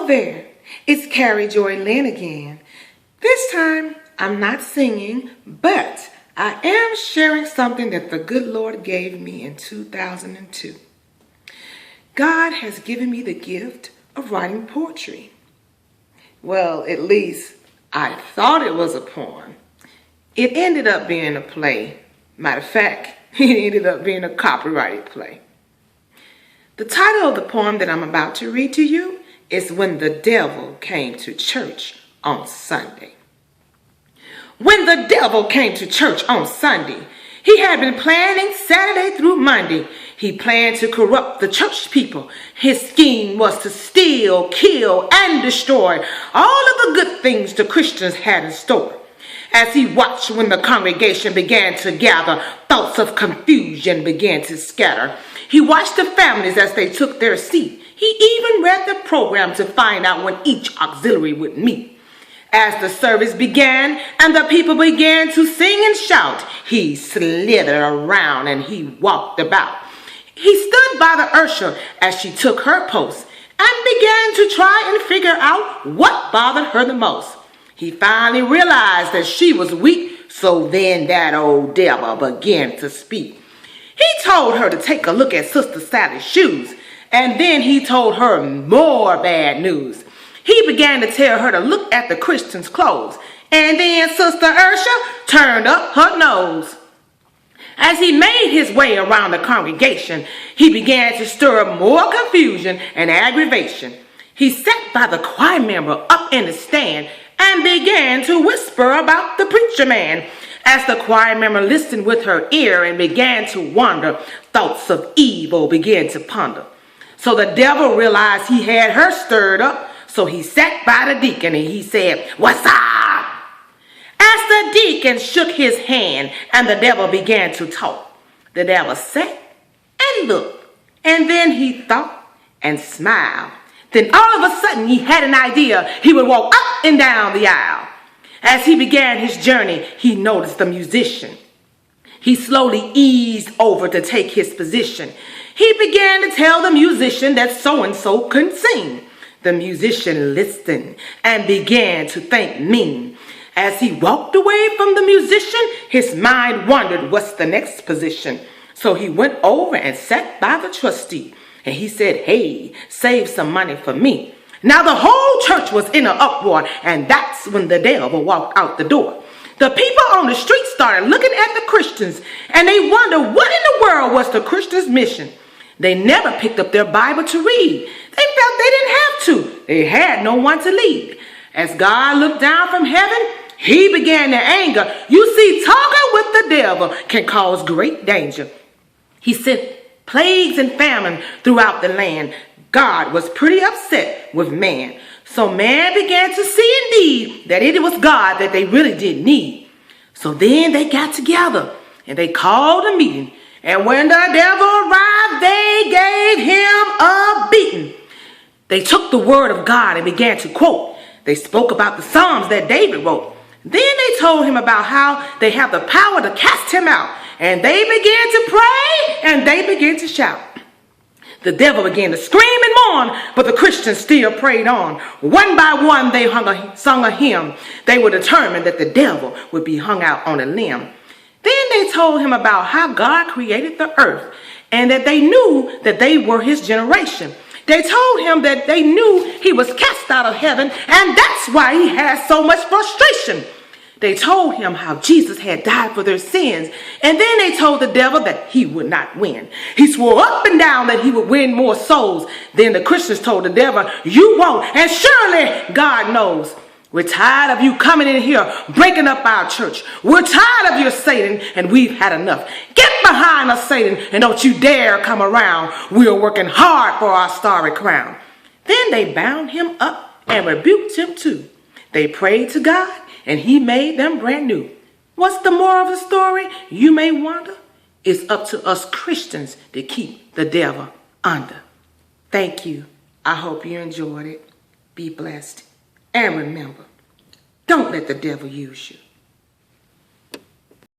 Hello there, it's Carrie Joylynn again. This time I'm not singing, but I am sharing something that the good Lord gave me in 2002. God has given me the gift of writing poetry. Well, at least I thought it was a poem. It ended up being a play. Matter of fact, it ended up being a copyrighted play. The title of the poem that I'm about to read to you is When the Devil Came to Church on Sunday. When the devil came to church on Sunday, he had been planning Saturday through Monday. He planned to corrupt the church people. His scheme was to steal, kill, and destroy all of the good things the Christians had in store. As he watched when the congregation began to gather, thoughts of confusion began to scatter. He watched the families as they took their seat. He even read the program to find out when each auxiliary would meet. As the service began and the people began to sing and shout, he slithered around and he walked about. He stood by the usher as she took her post and began to try and figure out what bothered her the most. He finally realized that she was weak, so then that old devil began to speak. He told her to take a look at Sister Sally's shoes, and then he told her more bad news. He began to tell her to look at the Christians' clothes, and then Sister Ursha turned up her nose. As he made his way around the congregation, he began to stir up more confusion and aggravation. He sat by the choir member up in the stand and began to whisper about the preacher man. As the choir member listened with her ear and began to wonder, thoughts of evil began to ponder. So the devil realized he had her stirred up, so he sat by the deacon and he said, "What's up?" As the deacon shook his hand and the devil began to talk, the devil sat and looked, and then he thought and smiled. Then all of a sudden he had an idea. He would walk up and down the aisle. As he began his journey, he noticed the musician. He slowly eased over to take his position. He began to tell the musician that so-and-so couldn't sing. The musician listened and began to think mean. As he walked away from the musician, his mind wondered what's the next position. So he went over and sat by the trustee. And he said, "Hey, save some money for me." Now the whole church was in an uproar, and that's when the devil walked out the door. The people on the street started looking at the Christians, and they wondered what in the world was the Christians' mission. They never picked up their Bible to read. They felt they didn't have to. They had no one to lead. As God looked down from heaven, he began to anger. You see, talking with the devil can cause great danger. He sent plagues and famine throughout the land. God was pretty upset with man. So man began to see indeed that it was God that they really did need. So then they got together and they called a meeting. And when the devil arrived, they gave him a beating. They took the word of God and began to quote. They spoke about the Psalms that David wrote. Then they told him about how they have the power to cast him out. And they began to pray and they began to shout. The devil began to scream and mourn, but the Christians still prayed on. One by one, they sung a hymn. They were determined that the devil would be hung out on a limb. Then they told him about how God created the earth and that they knew that they were his generation. They told him that they knew he was cast out of heaven, and that's why he had so much frustration. They told him how Jesus had died for their sins, and then they told the devil that he would not win. He swore up and down that he would win more souls. Then the Christians told the devil, "You won't, and surely God knows. We're tired of you coming in here, breaking up our church. We're tired of your Satan, and we've had enough. Get behind us, Satan, and don't you dare come around. We're working hard for our starry crown." Then they bound him up and rebuked him too. They prayed to God, and he made them brand new. What's the moral of the story? You may wonder. It's up to us Christians to keep the devil under. Thank you. I hope you enjoyed it. Be blessed. And remember, don't let the devil use you.